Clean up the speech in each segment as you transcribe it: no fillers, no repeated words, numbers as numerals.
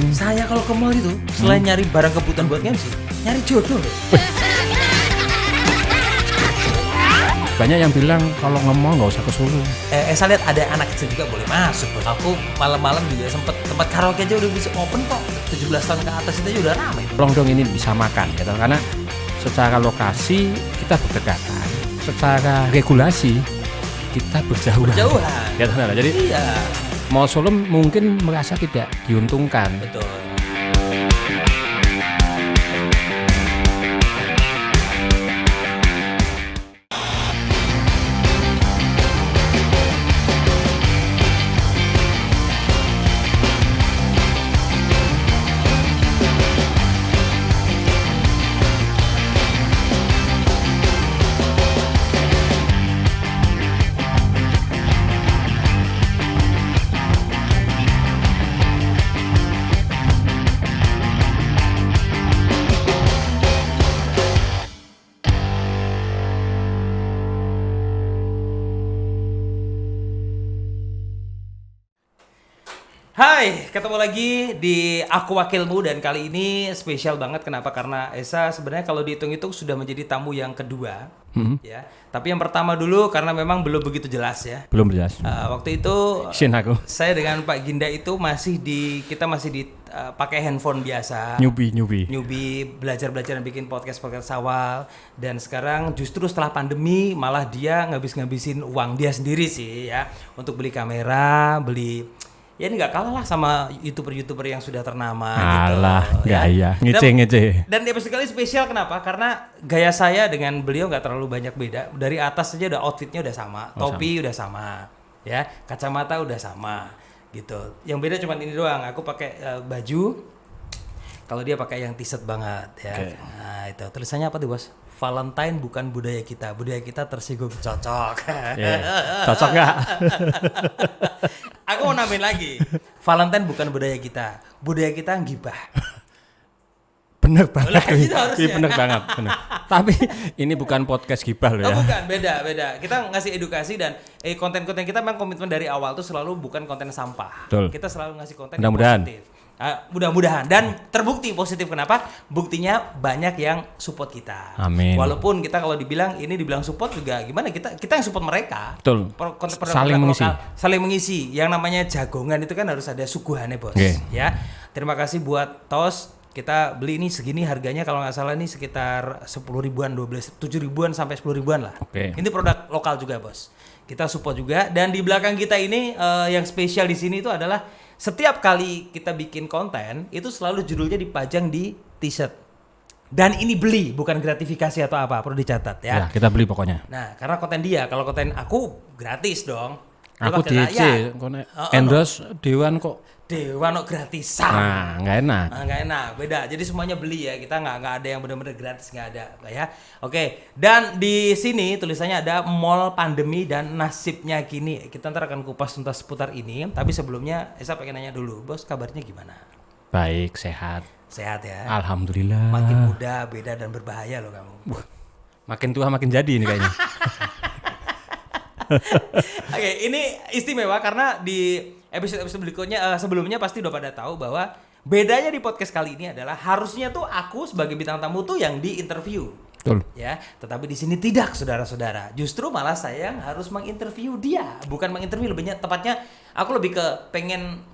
Saya kalau ke mall itu selain nyari barang kebutuhan buat MC, nyari jodoh. Banyak yang bilang kalau nge-mall nggak usah ke Solo. Saya lihat ada anak kecil juga boleh masuk. Aku malam-malam juga sempet tempat karaoke aja udah bisa open kok. 17 tahun ke atas itu aja udah ramai. Tolong dong ini disamakan gitu. Karena secara lokasi kita berdekatan, secara regulasi kita berjauhan. Ya, jadi iya. Mall Solo mungkin merasa tidak diuntungkan. Betul. Hai, ketemu lagi di Aku Wakilmu dan kali ini spesial banget. Kenapa? Karena Esa sebenarnya kalau dihitung-hitung sudah menjadi tamu yang kedua, ya. Tapi yang pertama dulu karena memang belum begitu jelas ya. Belum jelas. Waktu itu saya dengan Pak Ginda itu kita masih di pakai handphone biasa. Newbie belajar bikin podcast awal, dan sekarang justru setelah pandemi malah dia ngabisin uang dia sendiri sih ya untuk beli kamera, ya ini nggak kalah lah sama youtuber yang sudah ternama. Alah, gitu, ya. ngece. Dan episode kali spesial kenapa? Karena gaya saya dengan beliau nggak terlalu banyak beda. Dari atas saja udah outfitnya udah sama, topi udah sama, ya, kacamata udah sama, gitu. Yang beda cuma ini doang. Aku pakai baju, kalau dia pakai yang t-shirt banget, ya. Okay. Nah itu tulisannya apa tuh bos? Valentine bukan budaya kita tersinggung. Cocok. Cocok nggak? Aku mau nambahin lagi. Valentine bukan budaya kita gibah. Bener banget. Iya bener banget. Tapi ini bukan podcast gibah loh ya. Bukan, beda. Kita ngasih edukasi dan konten-konten kita memang komitmen dari awal tuh selalu bukan konten sampah. Betul. Kita selalu ngasih konten yang positif. Mudah-mudahan dan terbukti positif. Kenapa? Buktinya banyak yang support kita. Amin. Walaupun kita kalau dibilang support juga gimana, kita yang support mereka. Betul. Saling mengisi. Yang namanya jagongan itu kan harus ada suguhannya bos. Okay. Ya. Terima kasih buat Tos. Kita beli ini segini harganya kalau nggak salah nih sekitar 10 ribuan, 7 ribuan sampai 10 ribuan lah. Okay. Ini produk lokal juga bos. Kita support juga, dan di belakang kita ini yang spesial di sini itu adalah setiap kali kita bikin konten itu selalu judulnya dipajang di t-shirt. Dan ini beli, bukan gratifikasi atau apa, perlu dicatat ya. Ya, kita beli pokoknya. Nah, karena konten dia, kalau konten aku gratis dong. Aku DC, endorse Dewan kok. Dewan kok gratisan. Nah, nggak enak, beda. Jadi semuanya beli ya. Kita nggak ada yang benar-benar gratis, nggak ada, ya. Oke. Dan di sini tulisannya ada mall pandemi dan nasibnya kini. Kita ntar akan kupas tuntas seputar ini. Tapi sebelumnya, Esa pengen nanya dulu, bos, kabarnya gimana? Baik, sehat. Sehat ya. Alhamdulillah. Makin muda, beda dan berbahaya loh kamu. Makin tua makin jadi ini kayaknya. Oke, ini istimewa karena di episode berikutnya sebelumnya pasti udah pada tahu bahwa bedanya di podcast kali ini adalah harusnya tuh aku sebagai bintang tamu tuh yang diinterview. Betul. Ya, tetapi di sini tidak, saudara-saudara. Justru malah saya yang harus menginterview dia, bukan menginterview, lebihnya tepatnya aku lebih ke pengen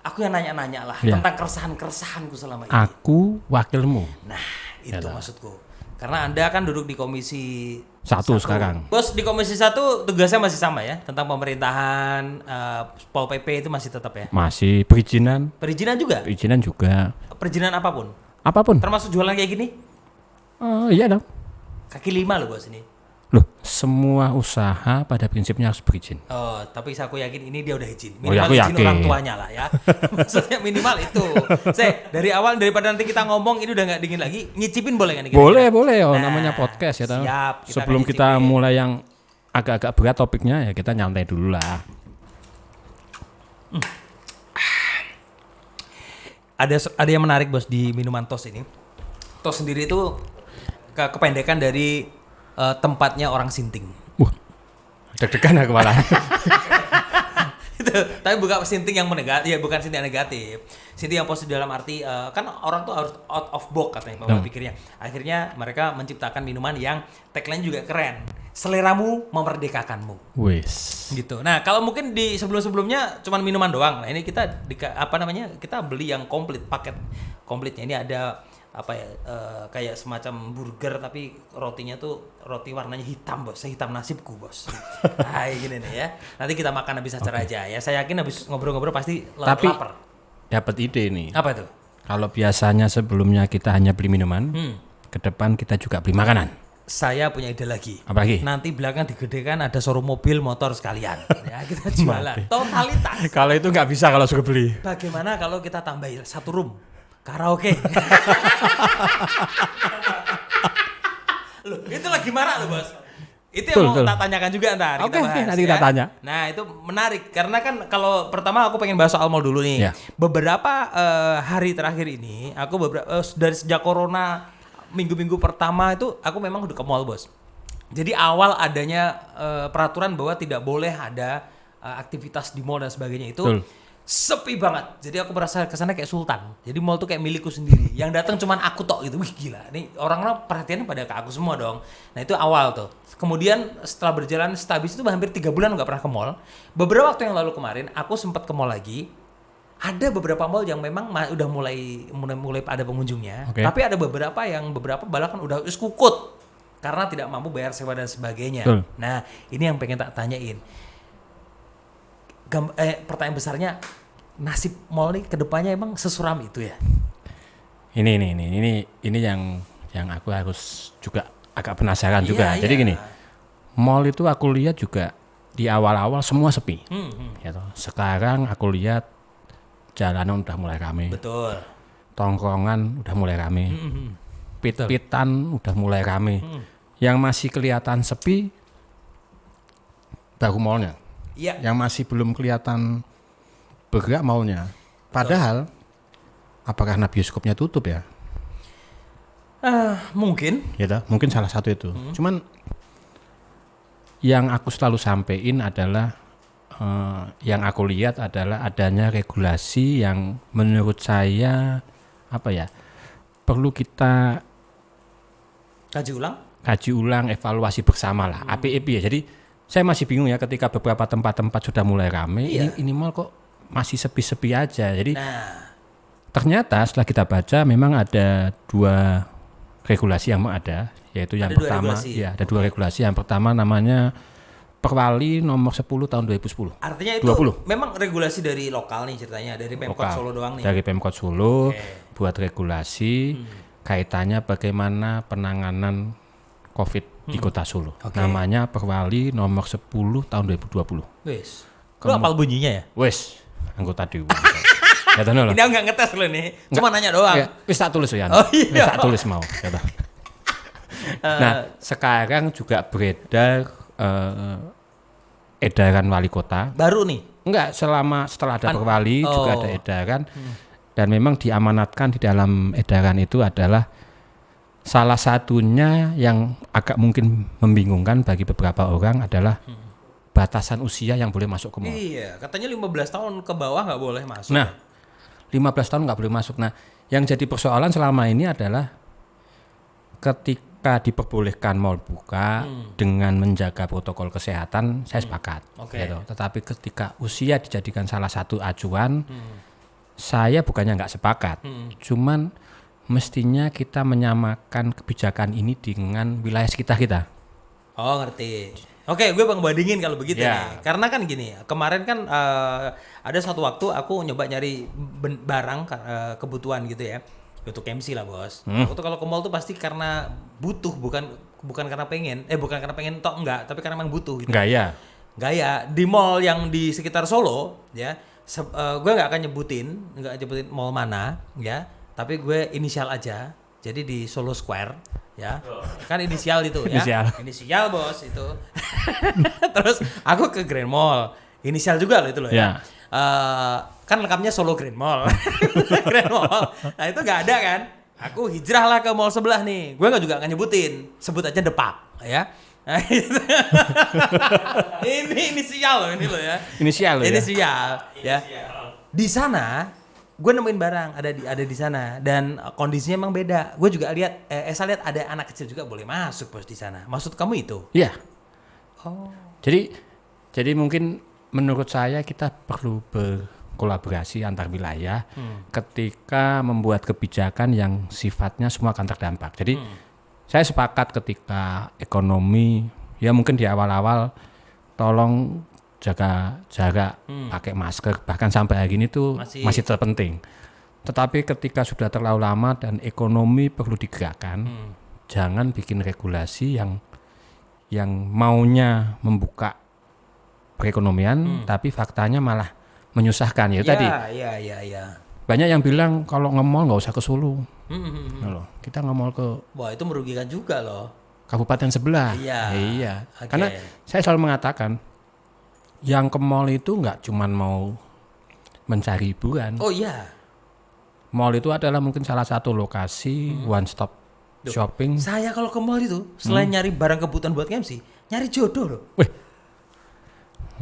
aku yang nanya-nanya lah tentang keresahan-keresahanku selama ini. Aku wakilmu. Nah, itu maksudku. Karena Anda kan duduk di komisi 1 sekarang. Bos, di komisi 1 tugasnya masih sama ya? Tentang pemerintahan, Pol PP itu masih tetap ya? Masih perizinan. Perizinan juga? Perizinan juga. Perizinan apapun? Apapun. Termasuk jualan kayak gini? Iya dong. Kaki 5 loh bos ini. Loh, semua usaha pada prinsipnya harus berizin. Oh, tapi aku yakin ini dia udah izin. Minimal izin yakin. Orang tuanya lah ya. Maksudnya minimal itu. Dari awal daripada nanti kita ngomong ini udah nggak dingin lagi, nyicipin boleh nggak nih? Boleh. Oh, namanya podcast ya. Siap. Sebelum kita mulai yang agak-agak berat topiknya ya kita nyantai dulu lah. Ada yang menarik bos di minuman Tos ini. Tos sendiri itu kependekan dari tempatnya orang Sinting. Deg-degan aku malah. Itu gitu. Tapi bukan sinting yang negatif, ya bukan sinting yang negatif. Sinting yang positif dalam arti kan orang tuh harus out of box katanya pola pikirnya. Akhirnya mereka menciptakan minuman yang tagline juga keren. Seleramu memerdekakanmu. Wes. Gitu. Nah, kalau mungkin di sebelum-sebelumnya cuma minuman doang. Nah, ini kita kita beli yang komplit, paket komplitnya. Ini ada kayak semacam burger tapi rotinya tuh roti warnanya hitam, Bos. Sehitam nasibku, Bos. Nah, gini nih ya. Nanti kita makan habis acara aja ya. Saya yakin habis ngobrol-ngobrol pasti lapar. Dapat ide nih. Apa itu? Kalau biasanya sebelumnya kita hanya beli minuman, ke depan kita juga beli makanan. Saya punya ide lagi. Apa lagi? Nanti belakang digedekan ada showroom mobil motor sekalian. Ya, kita jualan. Totalitas. Kalau itu nggak bisa kalau suka beli. Bagaimana kalau kita tambahin satu room karaoke? Loh, itu lagi marak loh, Bos. Itu yang mau tak tanyakan juga ntar. Oke, nanti kita tanya. Nah, itu menarik karena kan kalau pertama aku pengen bahas soal mall dulu nih. Ya. Beberapa hari terakhir ini aku dari sejak corona minggu-minggu pertama itu aku memang udah ke mall, Bos. Jadi awal adanya peraturan bahwa tidak boleh ada aktivitas di mall dan sebagainya itu sepi banget. Jadi aku merasa kesana kayak sultan. Jadi mall tuh kayak milikku sendiri. Yang datang cuman aku tok gitu. Wih gila. Nih orang-orang perhatiannya pada ke aku semua dong. Nah itu awal tuh. Kemudian setelah berjalan stabil itu hampir 3 bulan nggak pernah ke mall. Beberapa waktu yang lalu kemarin aku sempat ke mall lagi. Ada beberapa mall yang memang udah mulai ada pengunjungnya. Tapi ada beberapa bahkan udah kukut karena tidak mampu bayar sewa dan sebagainya. Nah ini yang pengen tak tanyain. Pertanyaan besarnya, nasib mall nih kedepannya emang sesuram itu ya? Ini yang aku harus juga agak penasaran juga. Jadi gini, mall itu aku lihat juga di awal-awal semua sepi. Ya toh. Sekarang aku lihat jalanan udah mulai rame. Betul. Tongkrongan udah mulai rame. Pit-pitan udah mulai rame. Yang masih kelihatan sepi baru mallnya. Iya. Yang masih belum kelihatan bergerak mallnya. Padahal apakah karena bioskopnya tutup ya? Mungkin. Ya, mungkin salah satu itu. Cuman yang aku selalu sampein adalah yang aku lihat adalah adanya regulasi yang menurut saya perlu kita kaji ulang, evaluasi bersama lah. APEP ya. Jadi saya masih bingung ya ketika beberapa tempat-tempat sudah mulai ramai, ini mall kok masih sepi-sepi aja. Jadi ternyata setelah kita baca memang ada 2 regulasi yang ada, yaitu yang pertama ada 2 regulasi. Yang pertama namanya Perwali nomor 10 tahun 2010. Artinya itu memang regulasi dari lokal nih ceritanya, dari Pemkot Solo doang nih. Dari Pemkot Solo buat regulasi kaitannya bagaimana penanganan COVID di Kota Solo. Namanya Perwali nomor 10 tahun 2020. Wes. Lu apal bunyinya ya? Wes, anggota dewan. Ini aku nggak ngetes lo nih, cuma nanya doang. Wis tak tulis ya. Wis tak tulis mau. Nah, sekarang juga beredar edaran wali kota. Baru nih? Enggak, setelah ada Perwali juga ada edaran. Dan memang diamanatkan di dalam edaran itu adalah salah satunya yang agak mungkin membingungkan bagi beberapa orang adalah batasan usia yang boleh masuk ke mall. Iya, katanya 15 tahun ke bawah nggak boleh masuk. Nah, 15 tahun nggak boleh masuk. Nah, yang jadi persoalan selama ini adalah ketika diperbolehkan mall buka dengan menjaga protokol kesehatan, saya sepakat. Gitu. Tetapi ketika usia dijadikan salah satu acuan, saya bukannya nggak sepakat, cuman mestinya kita menyamakan kebijakan ini dengan wilayah sekitar kita. Oh, ngerti. Oke, gue bandingin kalau begitu nih. Karena kan gini, kemarin kan ada satu waktu aku nyoba nyari barang kebutuhan gitu ya. Untuk MC lah, Bos. Aku tuh kalau ke mall tuh pasti karena butuh, bukan karena pengen. Bukan karena pengen tok enggak, tapi karena memang butuh gitu. Gaya di mall yang di sekitar Solo ya. Gue nggak akan nyebutin mall mana ya. Tapi gue inisial aja, jadi di Solo Square, ya, kan inisial itu ya, inisial Bos itu. Terus aku ke Grand Mall, inisial juga loh itu loh ya. Kan lengkapnya Solo Grand Mall, Grand Mall. Nah itu nggak ada kan, aku hijrah lah ke mall sebelah nih, gue juga nggak nyebutin, sebut aja Depak, ya. Nah, gitu. Ini inisial loh ini loh ya. Inisial loh ya. Inisial ya. Di sana gue nemuin barang ada di sana dan kondisinya emang beda. Gue juga lihat Esa lihat ada anak kecil juga boleh masuk bos di sana. Maksud kamu itu? Iya. Oh. Jadi mungkin menurut saya kita perlu berkolaborasi antar wilayah ketika membuat kebijakan yang sifatnya semua akan terdampak. Jadi saya sepakat ketika ekonomi ya mungkin di awal-awal tolong jaga jarak, pakai masker, bahkan sampai hari ini tuh masih terpenting. Tetapi ketika sudah terlalu lama dan ekonomi perlu digerakkan, jangan bikin regulasi yang maunya membuka perekonomian, tapi faktanya malah menyusahkan. Ya tadi. Iya. Banyak yang bilang kalau nge-mall nggak usah ke Solo. Kita nge-mall ke. Wah itu merugikan juga loh. Kabupaten sebelah. Iya. Okay. Karena saya selalu mengatakan yang ke mall itu nggak cuman mau mencari hiburan. Oh iya. Mall itu adalah mungkin salah satu lokasi one stop shopping. Saya kalau ke mall itu selain nyari barang kebutuhan buat MC, nyari jodoh loh.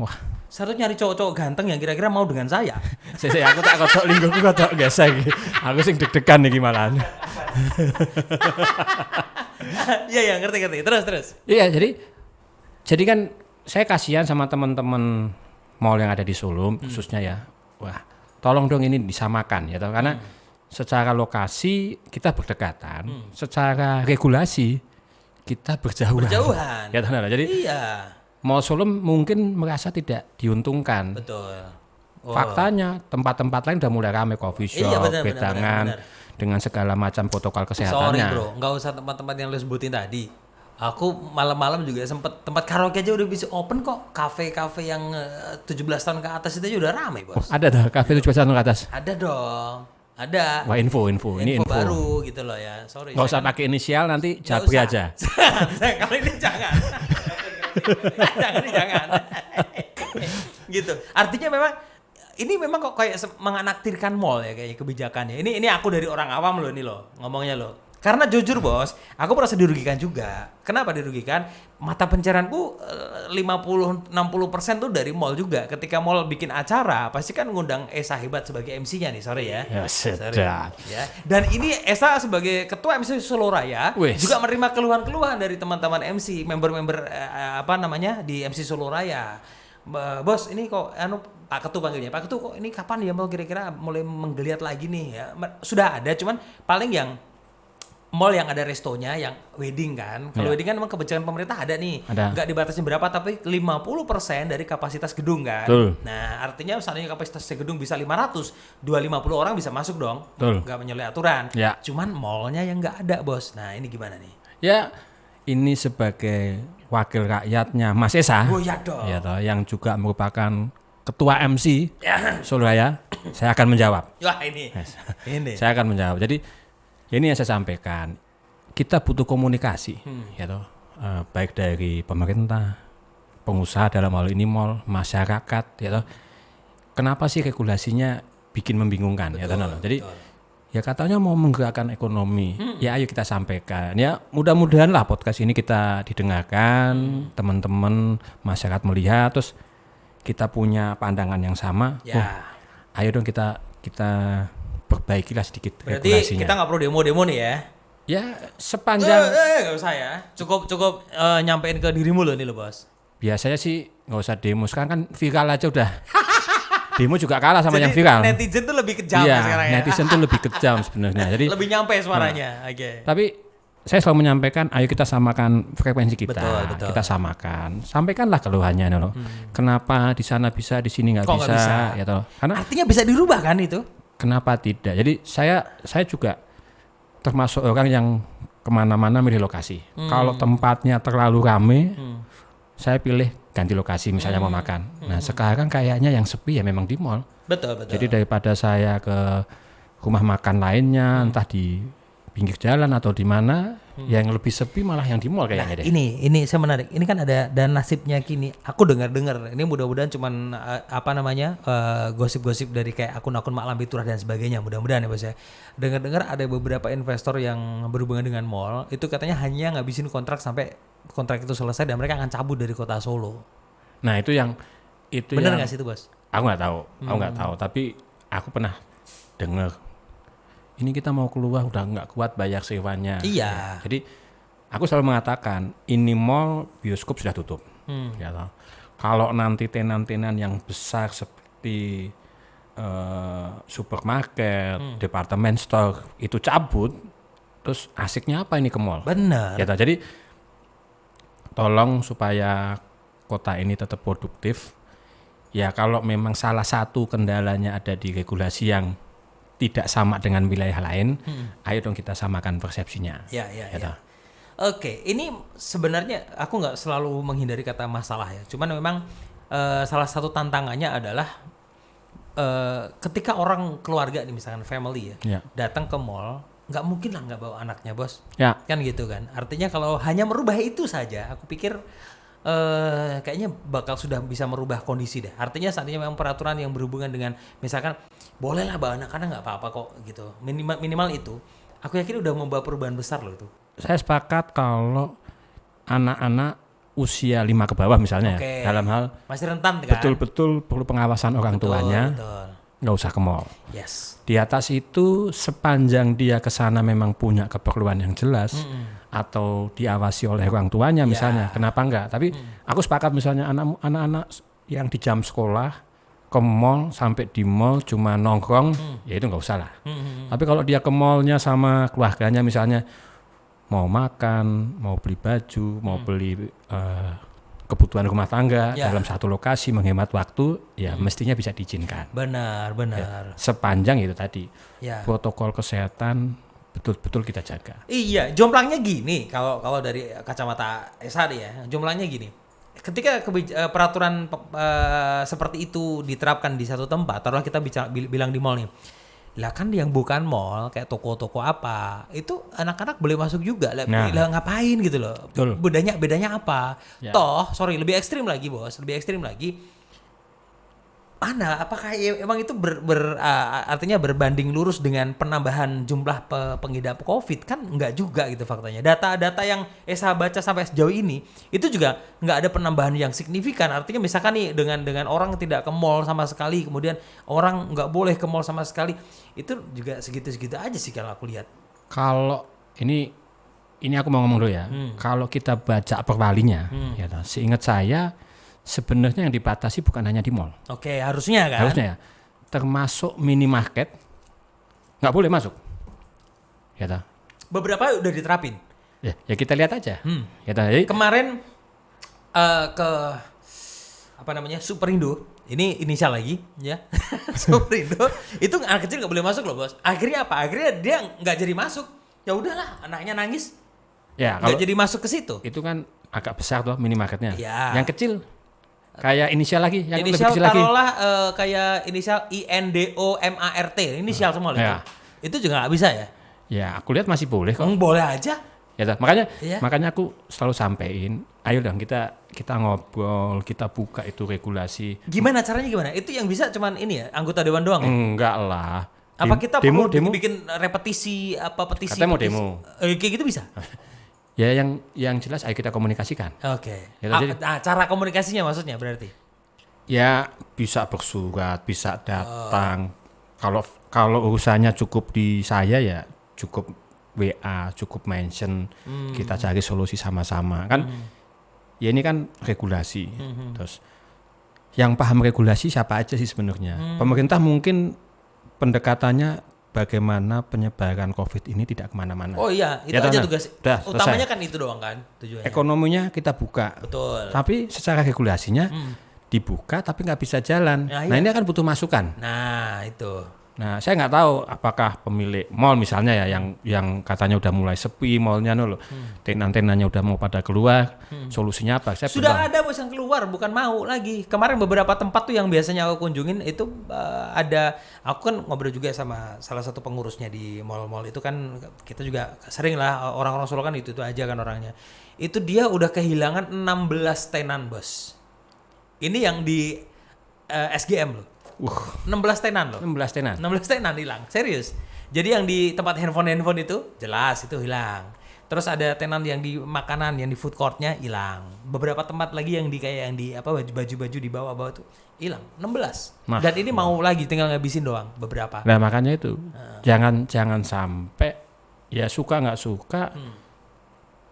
Wah. Satu nyari cowok-cowok ganteng yang kira-kira mau dengan saya. Saya aku tak kotok lingkuku kotok gesek. Aku sing deg-degan nih gimana. Iya ngerti. Terus. Iya jadi kan saya kasihan sama teman-teman mall yang ada di Solo khususnya ya. Wah, tolong dong ini disamakan ya toh karena secara lokasi kita berdekatan, secara regulasi kita berjauhan. Ya toh. Jadi mall Solo mungkin merasa tidak diuntungkan. Betul. Faktanya tempat-tempat lain udah mulai ramai, coffee shop, bedangan dengan segala macam protokol kesehatannya. Sorry bro, nggak usah tempat-tempat yang lo sebutin tadi. Aku malam-malam juga sempet tempat karaoke aja udah bisa open kok. Kafe-kafe yang 17 tahun ke atas itu aja udah ramai bos. Ada dah kafe 17 tahun ke atas? Ada dong. Ada. Wah ini info baru gitu loh ya. Sorry. Nggak usah pakai inisial nanti Jabri aja. Kali ini jangan. jangan. Gitu. Artinya memang kok kayak menganaktirkan mall ya kayak kebijakannya. Ini aku dari orang awam loh ini loh ngomongnya loh. Karena jujur bos, aku merasa dirugikan juga. Kenapa dirugikan? Mata pencarianku 50-60% tuh dari mall juga. Ketika mall bikin acara, pasti kan ngundang Esa Hebat sebagai MC-nya nih, sorry ya. Ya sedap. Ya. Dan ini Esa sebagai ketua MC Solo Raya juga menerima keluhan-keluhan dari teman-teman MC, member-member di MC Solo Raya. Bos, ini kok Pak Ketu panggilnya. Pak Ketu kok ini kapan ya mau kira-kira mulai menggeliat lagi nih ya. Sudah ada cuman paling yang mall yang ada restonya yang wedding kan. Kalau wedding kan memang kebijakan pemerintah ada nih. Enggak dibatasi berapa tapi 50% dari kapasitas gedung kan. Nah, artinya misalnya kapasitas gedung bisa 500, 250 orang bisa masuk dong. Enggak menyalahi aturan. Cuman mallnya yang enggak ada, Bos. Nah, ini gimana nih? Ya, ini sebagai wakil rakyatnya Mas Esa. Oh ya dong. Ya toh, yang juga merupakan ketua MC Solo Raya, saya akan menjawab. Wah, ini. Saya akan menjawab. Jadi ini yang saya sampaikan, kita butuh komunikasi, ya toh, baik dari pemerintah, pengusaha dalam hal ini mall, masyarakat, ya toh. Kenapa sih regulasinya bikin membingungkan, ya toh? Jadi ya katanya mau menggerakkan ekonomi, ya ayo kita sampaikan, ya mudah-mudahan lah podcast ini kita didengarkan, teman-teman masyarakat melihat, terus kita punya pandangan yang sama, ayo dong kita perbaikilah sedikit berarti regulasinya. Kita nggak perlu demo-demo nih ya? Ya sepanjang nggak usah ya, cukup nyampein ke dirimu loh nih lo bos. Biasanya sih nggak usah demo, sekarang kan viral aja udah. Demo juga kalah sama yang viral. Netizen tuh lebih kejam sekarang ya. Netizen tuh lebih kejam sebenarnya. Jadi lebih nyampe suaranya. Tapi saya selalu menyampaikan, ayo kita samakan frekuensi kita. Betul. Kita samakan. Sampaikanlah keluhannya loh. Kenapa di sana bisa, di sini nggak bisa? Ya toh. Karena artinya bisa dirubah kan itu? Kenapa tidak? Jadi saya juga termasuk orang yang kemana-mana milih lokasi. Kalau tempatnya terlalu rame, saya pilih ganti lokasi misalnya mau makan. Nah sekarang kayaknya yang sepi ya memang di mall. Betul. Jadi daripada saya ke rumah makan lainnya, entah di pinggir jalan atau di mana yang lebih sepi malah yang di mall kayaknya deh. Ini saya menarik. Ini kan ada dan nasibnya kini. Aku dengar ini mudah-mudahan cuman gosip-gosip dari kayak akun-akun Mak Lampir Turah dan sebagainya. Mudah-mudahan ya Bos ya. Dengar-dengar ada beberapa investor yang berhubungan dengan mall itu katanya hanya ngabisin kontrak sampai kontrak itu selesai dan mereka akan cabut dari kota Solo. Nah, itu bener nggak sih itu Bos? Aku nggak tahu, tapi aku pernah dengar ini kita mau keluar udah nggak kuat bayar sewanya. Iya. Jadi aku selalu mengatakan ini mall bioskop sudah tutup. Ya toh. Kalau nanti tenan-tenan yang besar seperti supermarket, department store itu cabut, terus asiknya apa ini ke mall? Benar. Ya toh. Jadi tolong supaya kota ini tetap produktif. Ya kalau memang salah satu kendalanya ada di regulasi yang tidak sama dengan wilayah lain, ayo dong kita samakan persepsinya. Ya. Oke, ini sebenarnya aku nggak selalu menghindari kata masalah ya. Cuman memang salah satu tantangannya adalah ketika orang keluarga nih misalkan family ya. Datang ke mall, nggak mungkin lah nggak bawa anaknya bos. Ya. Kan gitu kan. Artinya kalau hanya merubah itu saja, aku pikir kayaknya bakal sudah bisa merubah kondisi deh. Artinya seandainya memang peraturan yang berhubungan dengan misalkan bolehlah bawa anak karena nggak apa-apa kok gitu. Minimal itu, aku yakin udah membawa perubahan besar loh itu. Saya sepakat kalau anak-anak usia 5 ke bawah misalnya ya, dalam hal masih rentan kan. Betul-betul perlu pengawasan orang tuanya. Nggak usah ke mall. Yes. Di atas itu sepanjang dia ke sana memang punya keperluan yang jelas atau diawasi oleh orang tuanya misalnya, kenapa enggak? Tapi aku sepakat misalnya anak-anak yang di jam sekolah ke mall sampai di mall cuma nongkrong, ya itu nggak usah lah. Tapi kalau dia ke mallnya sama keluarganya misalnya mau makan, mau beli baju, mau beli kebutuhan rumah tangga dalam satu lokasi menghemat waktu, ya mestinya bisa diizinkan. Benar. Ya, sepanjang itu tadi protokol kesehatan betul-betul kita jaga. Iya, jomplangnya gini. Kalau dari kacamata SHD ya, jomplangnya gini. Ketika peraturan seperti itu diterapkan di satu tempat, taruhlah kita bilang di mall nih. Lah kan yang bukan mall kayak toko-toko apa, itu anak-anak boleh masuk juga. Lah ngapain gitu loh. Betul. Bedanya apa? Ya. Lebih ekstrim lagi, Bos. Lebih ekstrim lagi. Apakah emang itu artinya berbanding lurus dengan penambahan jumlah pengidap COVID? Kan enggak juga gitu faktanya. Data-data yang saya baca sampai sejauh ini itu juga enggak ada penambahan yang signifikan. Artinya misalkan nih dengan orang tidak ke mall sama sekali, kemudian orang enggak boleh ke mall sama sekali, itu juga segitu-segitu aja sih kalau aku lihat. Kalau ini aku mau ngomong dulu ya. Kalau kita baca perwalinya, ya, seingat saya sebenarnya yang dibatasi bukan hanya di mall. Oke, harusnya kan? Harusnya ya. Termasuk minimarket nggak boleh masuk. Ya, beberapa udah diterapin. Ya kita lihat aja. Ya, jadi kemarin Superindo, ini inisial lagi ya. Superindo itu anak kecil nggak boleh masuk loh bos. Akhirnya apa? Akhirnya dia nggak jadi masuk. Ya udahlah, anaknya nangis. Ya, nggak jadi masuk ke situ. Itu kan agak besar tuh minimarketnya. Ya. Yang kecil kayak inisial lagi, yang inisial lebih kecil lagi. Taruhlah kayak inisial INDOMART, inisial semua itu. Itu juga nggak bisa ya? Ya, aku lihat masih boleh kok. Boleh aja. Ya, makanya aku selalu sampein, ayo dong kita ngobrol, kita buka itu regulasi. Gimana caranya gimana? Itu yang bisa cuman ini ya, anggota dewan doang ya? Enggak lah. Apa kita perlu bikin repetisi petisi? Katanya mau demo. Kayak gitu bisa? Ya yang jelas ayo kita komunikasikan. Oke. Cara komunikasinya maksudnya berarti? Ya bisa bersurat, bisa datang. Kalau urusannya cukup di saya ya cukup WA, cukup mention. Kita cari solusi sama-sama kan. Ya ini kan regulasi. Terus yang paham regulasi siapa aja sih sebenarnya? Pemerintah mungkin pendekatannya bagaimana penyebaran COVID ini tidak kemana-mana. Oh iya, itu aja tugas. Utamanya kan itu doang kan tujuannya. Ekonominya kita buka. Betul. Tapi secara regulasinya dibuka tapi nggak bisa jalan. Nah ini akan butuh masukan. Nah itu. Nah, saya nggak tahu apakah pemilik mall misalnya ya yang katanya udah mulai sepi mallnya loh, tenan-tenannya udah mau pada keluar, solusinya apa? Saya Sudah ada bos yang keluar, bukan mau lagi. Kemarin beberapa tempat tuh yang biasanya aku kunjungin itu ada, aku kan ngobrol juga sama salah satu pengurusnya di mall-mall itu kan, kita juga sering lah orang-orang Solo kan itu aja kan orangnya. Itu dia udah kehilangan 16 tenan bos. Ini yang di SGM loh. 16 tenan loh. 16 tenan. 16 tenan hilang, serius. Jadi yang di tempat handphone itu jelas itu hilang. Terus ada tenan yang di makanan, yang di food courtnya hilang. Beberapa tempat lagi yang di kayak yang di apa baju-baju di bawah-bawah tuh hilang 16. Dan ini mau lagi tinggal ngabisin doang beberapa. Nah makanya itu jangan sampai ya suka nggak suka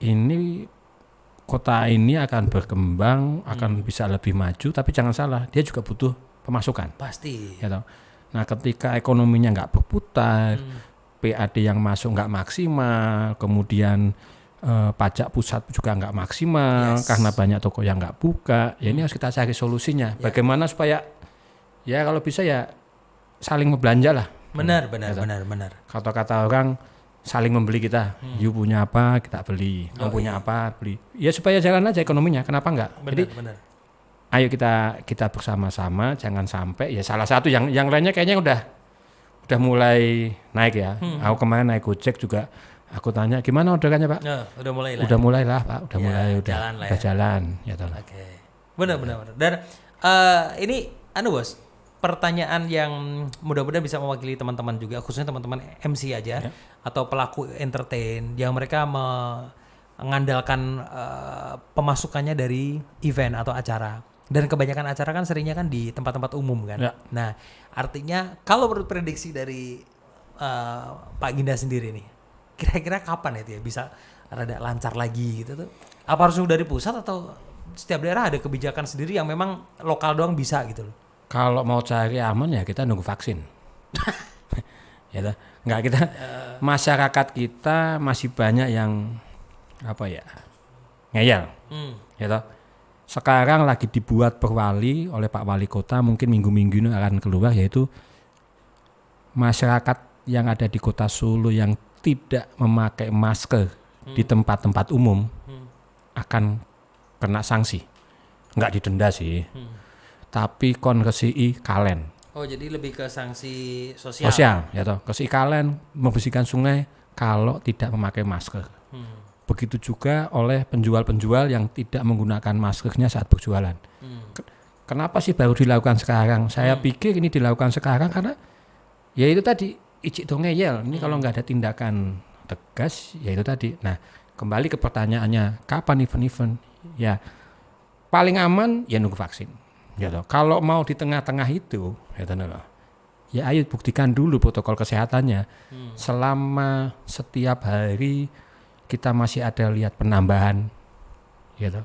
ini kota ini akan berkembang, akan bisa lebih maju, tapi jangan salah dia juga butuh pemasukan. Pasti. Ya, nah ketika ekonominya nggak berputar, PAD yang masuk nggak maksimal, kemudian pajak pusat juga nggak maksimal karena banyak toko yang nggak buka, ya ini harus kita cari solusinya. Bagaimana supaya ya kalau bisa ya saling belanja lah. Benar. Kata-kata orang saling membeli kita, you punya apa kita beli, kamu punya apa beli. Ya supaya jalan aja ekonominya, kenapa enggak? Benar. Ayo kita bersama-sama, jangan sampai ya salah satu yang lainnya kayaknya udah mulai naik ya. Aku kemarin naik Gojek juga, aku tanya gimana orderannya Pak? Udah mulai lah. Udah mulai lah Pak, udah jalan. Ya Oke. Benar. Dan ini bos, pertanyaan yang mudah-mudahan bisa mewakili teman-teman juga, khususnya teman-teman MC aja atau pelaku entertain yang mereka mengandalkan pemasukannya dari event atau acara. Dan kebanyakan acara kan seringnya kan di tempat-tempat umum kan. Ya. Nah, artinya kalau menurut prediksi dari Pak Ginda sendiri nih, kira-kira kapan itu ya bisa rada lancar lagi gitu tuh? Apa harus dari pusat atau setiap daerah ada kebijakan sendiri yang memang lokal doang bisa gitu loh? Kalau mau cari aman ya kita nunggu vaksin. Ya toh? Enggak kita masyarakat kita masih banyak yang apa ya? Ngeyel. Ya toh? Sekarang lagi dibuat perwali oleh Pak Wali Kota, mungkin minggu-minggu ini akan keluar, yaitu masyarakat yang ada di Kota Solo yang tidak memakai masker di tempat-tempat umum akan kena sanksi. Enggak didenda sih. Tapi kon kesii kalen. Oh, jadi lebih ke sanksi sosial. Sosial, ya toh. Kesii kalen membersihkan sungai kalau tidak memakai masker. Begitu juga oleh penjual-penjual yang tidak menggunakan maskernya saat berjualan. Kenapa sih baru dilakukan sekarang? Saya pikir ini dilakukan sekarang karena ya itu tadi icik dongeyel. Ini kalau nggak ada tindakan tegas, ya itu tadi. Nah, kembali ke pertanyaannya, kapan event-event? Ya paling aman ya nunggu vaksin. Ya toh. Kalau mau di tengah-tengah itu, ya ayo buktikan dulu protokol kesehatannya. Selama setiap hari kita masih ada lihat penambahan, gitu,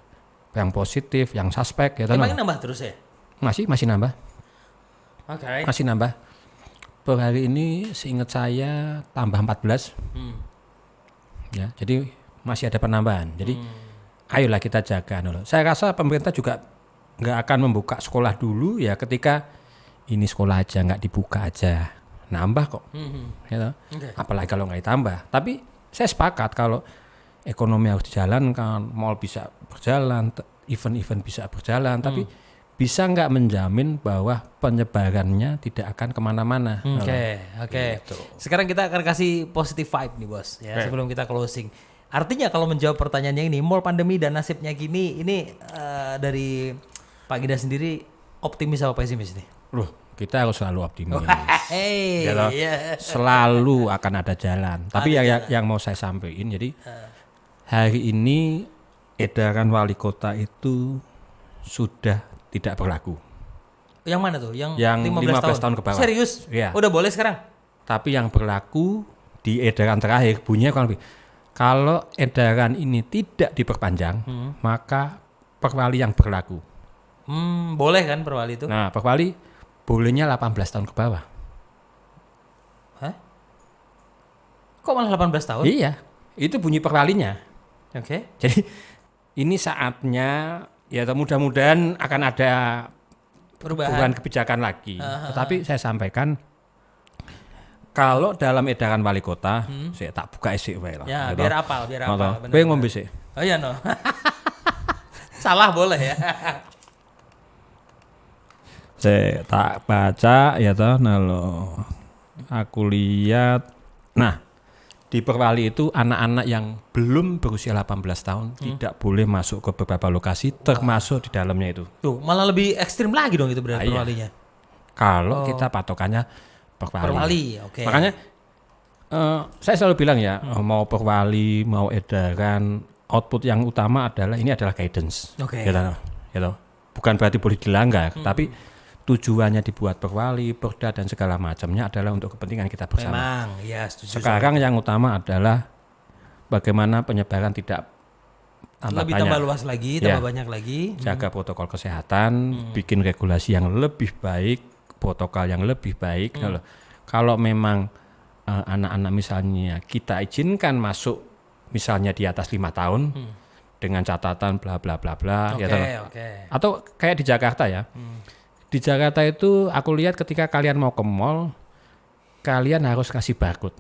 yang positif, yang suspek, gitu. Emangnya nambah terus ya? Masih nambah. Okay. Masih nambah. Per hari ini seingat saya tambah 14. Ya, jadi masih ada penambahan. Jadi ayolah kita jaga dulu. Saya rasa pemerintah juga nggak akan membuka sekolah dulu ya ketika ini sekolah aja nggak dibuka aja, nambah kok. Gitu. Okay. Apalagi kalau nggak ditambah. Tapi saya sepakat kalau ekonomi harus dijalankan, mall bisa berjalan, event-event bisa berjalan, tapi bisa nggak menjamin bahwa penyebarannya tidak akan kemana-mana. Oke. Gitu. Sekarang kita akan kasih positive vibe nih bos, ya sebelum kita closing. Artinya kalau menjawab pertanyaannya ini, mall pandemi dan nasibnya gini, ini dari Pak Ginda sendiri optimis atau pesimis nih? Kita harus selalu optimis. Selalu akan ada jalan. Tapi yang mau saya sampaikan, jadi hari ini edaran wali kota itu sudah tidak berlaku. Yang mana tuh? Yang 15 tahun ke bawah. Serius? Ya. Udah boleh sekarang? Tapi yang berlaku di edaran terakhir bunyinya kurang lebih. Kalau edaran ini tidak diperpanjang, maka perwali yang berlaku. Boleh kan perwali itu? Nah, perwali bolehnya 18 tahun ke bawah. Hah? Kok malah 18 tahun? Iya, itu bunyi perwalinya. Oke. Jadi ini saatnya ya mudah-mudahan akan ada perubahan kebijakan lagi. Tetapi saya sampaikan Kalau dalam edaran wali kota, saya tak buka isik wae lah. Ya, gitu. biar apal. Kowe ngombe sik. Oh iya no. Salah boleh ya. Saya tak baca ya toh, nah lo aku lihat. Nah, di Perwali itu anak-anak yang belum berusia 18 tahun tidak boleh masuk ke beberapa lokasi, termasuk di dalamnya itu. Tuh, malah lebih ekstrim lagi dong itu berarti Iya. Perwalinya. Kalau kita patokannya Perwali. Perwali, oke. Makanya saya selalu bilang ya, mau Perwali, mau edaran, output yang utama adalah ini adalah guidance. Oke. Gitu. Bukan berarti boleh dilanggar, tapi tujuannya dibuat Perwali, Perda dan segala macamnya adalah untuk kepentingan kita bersama. Memang, ya setuju. Sekarang yang utama adalah bagaimana penyebaran tidak lebih tambah luas lagi, tambah banyak lagi. Jaga protokol kesehatan, bikin regulasi yang lebih baik, protokol yang lebih baik. Kalau memang anak-anak misalnya kita izinkan masuk misalnya di atas 5 tahun dengan catatan bla bla bla bla, Oke. Atau kayak di Jakarta ya. Di Jakarta itu aku lihat ketika kalian mau ke mall, kalian harus kasih barcode.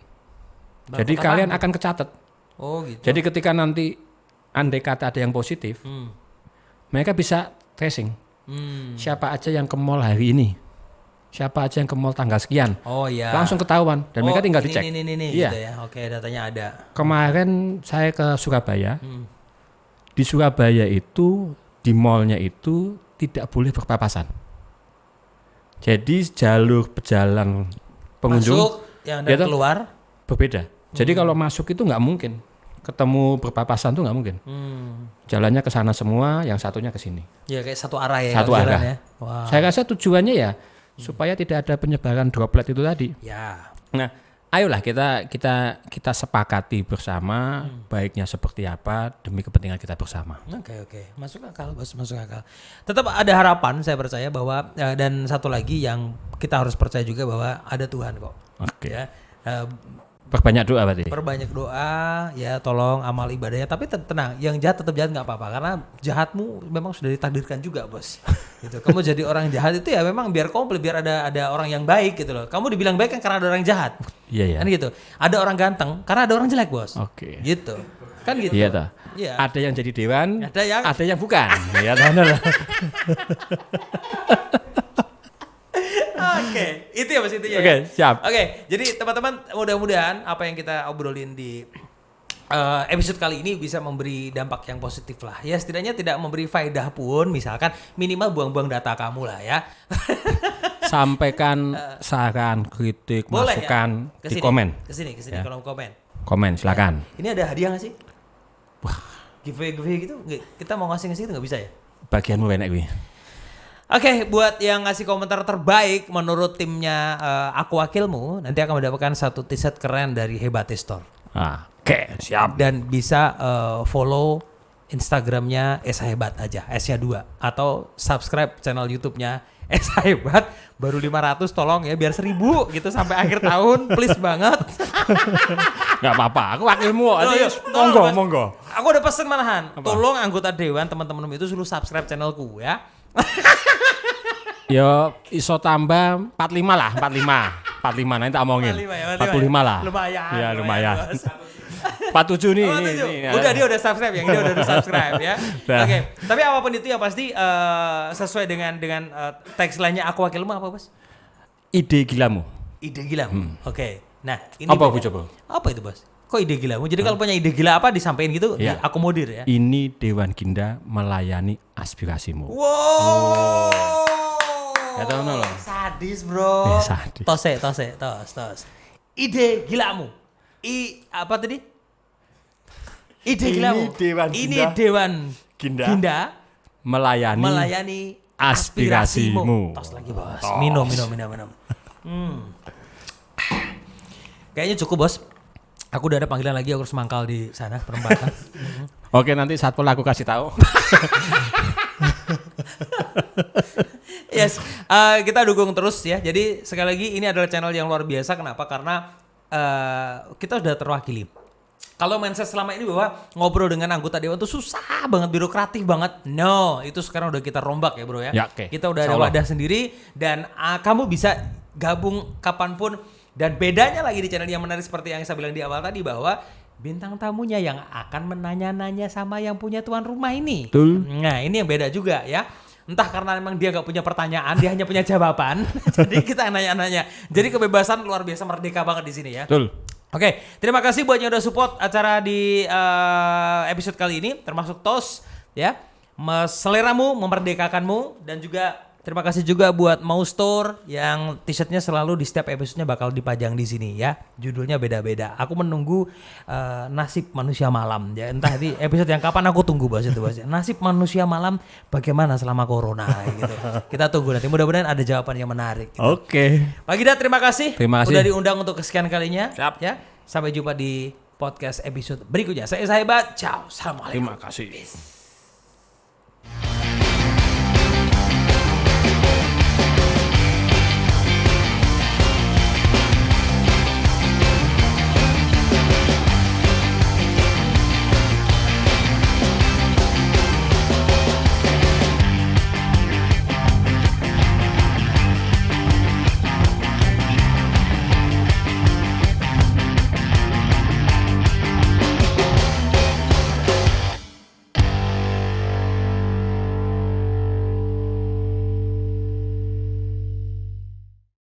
Jadi kalian akan kecatat. Oh gitu. Jadi ketika nanti andai kata ada yang positif, mereka bisa tracing. Siapa aja yang ke mall hari ini, siapa aja yang ke mall tanggal sekian. Oh iya. Langsung ketahuan dan mereka tinggal dicek. Ini Iya. gitu ya. Oke, datanya ada. Kemarin saya ke Surabaya. Di Surabaya itu di mallnya itu tidak boleh berpapasan. Jadi jalur pejalan pengunjung masuk yang dan keluar berbeda. Jadi kalau masuk itu nggak mungkin ketemu berpapasan tuh nggak mungkin. Jalannya ke sana semua, yang satunya ke sini. Ya kayak satu arah ya. Satu arah. Ya. Wow. Saya rasa tujuannya ya supaya tidak ada penyebaran droplet itu tadi. Ya. Nah, ayolah kita sepakati bersama baiknya seperti apa demi kepentingan kita bersama. Oke. Masuk akal, Bos, masuk akal. Tetap ada harapan, saya percaya bahwa dan satu lagi yang kita harus percaya juga bahwa ada Tuhan kok. Oke. Ya. Perbanyak doa berarti. Perbanyak doa, ya tolong amal ibadahnya. Tapi tenang, yang jahat tetap jahat nggak apa-apa karena jahatmu memang sudah ditakdirkan juga, Bos. Gitu. Kamu jadi orang jahat itu ya memang biar komplit, biar ada orang yang baik gitu loh. Kamu dibilang baik kan karena ada orang jahat. Iya ya. Kan gitu. Ada orang ganteng karena ada orang jelek, Bos. Oke. Gitu. Kan gitu. Iya toh. Iya. Ada yang jadi dewan, Ada yang bukan. Iya toh. Oke, itu ya Mas intinya. Oke, siap. Oke, jadi teman-teman mudah-mudahan apa yang kita obrolin di episode kali ini bisa memberi dampak yang positif lah. Ya setidaknya tidak memberi faedah pun, misalkan minimal buang-buang data kamu lah ya. Sampaikan saran, kritik, boleh masukan ya? di komen. Kesini Ya. kolom komen. Komen silakan. Ini ada hadiah nggak sih? Wah, giveaway gitu? Kita mau ngasih itu nggak bisa ya? Bagianmu enak gue. Oke, buat yang ngasih komentar terbaik menurut timnya Aku Wakilmu, nanti akan mendapatkan satu t-shirt keren dari Hebate Store. Oke, siap. Dan bisa follow Instagramnya Esa Hebat aja, S-nya 2. Atau subscribe channel YouTube-nya Esa Hebat, baru 500 tolong ya, biar 1000 gitu sampai akhir tahun, please banget. Gak apa-apa, aku wakilmu. Monggo. Aku udah pesen malahan, tolong anggota Dewan teman-teman itu suruh subscribe channelku ya. Yo iso tambah 45 lah, 45 nanti tak omongin. 45 lah. Lumayan. Iya, lumayan. 47 nih. Udah dia udah subscribe, yang dia udah subscribe ya. Oke. Tapi apapun itu yang pasti sesuai dengan tagline-nya Aku Wakilmu apa, Bos? Ide gilamu. Ide gilamu. Oke. Nah, ini apa Bu coba? Apa itu, Bos? Kok ide gilamu? Jadi kalau punya ide gila apa disampaikan gitu, ya. diakomodir ya. Ini Dewan Ginda melayani aspirasimu. Wow. Ya tahu loh. Sadis, Bro. Sadis. Tos. Ide gilamu. Apa tadi? Ide gilamu. Ini Dewan Ginda melayani aspirasimu. Tos lagi, Bos. Minum. Kayaknya cukup, Bos. Aku udah ada panggilan lagi, aku harus mangkal di sana perempatan. Oke, nanti Satpol aku kasih tahu. Yes, kita dukung terus ya. Jadi sekali lagi ini adalah channel yang luar biasa. Kenapa? Karena kita sudah terwakili. Kalau mindset selama ini bahwa ngobrol dengan anggota dewan itu susah banget, birokratif banget. No, itu sekarang udah kita rombak ya, Bro ya. Ya, okay. Kita udah ada wadah sendiri dan kamu bisa gabung kapanpun Dan bedanya lagi di channel yang menarik seperti yang saya bilang di awal tadi bahwa bintang tamunya yang akan menanya-nanya sama yang punya tuan rumah ini. Betul. Nah ini yang beda juga ya. Entah karena memang dia gak punya pertanyaan, dia hanya punya jawaban. Jadi kita nanya-nanya. Jadi kebebasan luar biasa, merdeka banget di sini ya. Betul. Oke, terima kasih buat yang udah support acara di episode kali ini, termasuk Tos ya. Seleramu memerdekakanmu, dan juga terima kasih juga buat Mau Store yang t-shirtnya selalu di setiap episodenya bakal dipajang di sini ya. Judulnya beda-beda. Aku menunggu nasib manusia malam ya. Entah di episode yang kapan aku tunggu bahas itu bahas. Nasib manusia malam bagaimana selama corona gitu. Kita tunggu nanti. Mudah-mudahan ada jawaban yang menarik. Gitu. Oke. Pak Gida terima kasih. Terima kasih. Udah diundang untuk kesekian kalinya. Siap. Ya. Sampai jumpa di podcast episode berikutnya. Saya Hebat. Ciao. Assalamualaikum. Terima kasih.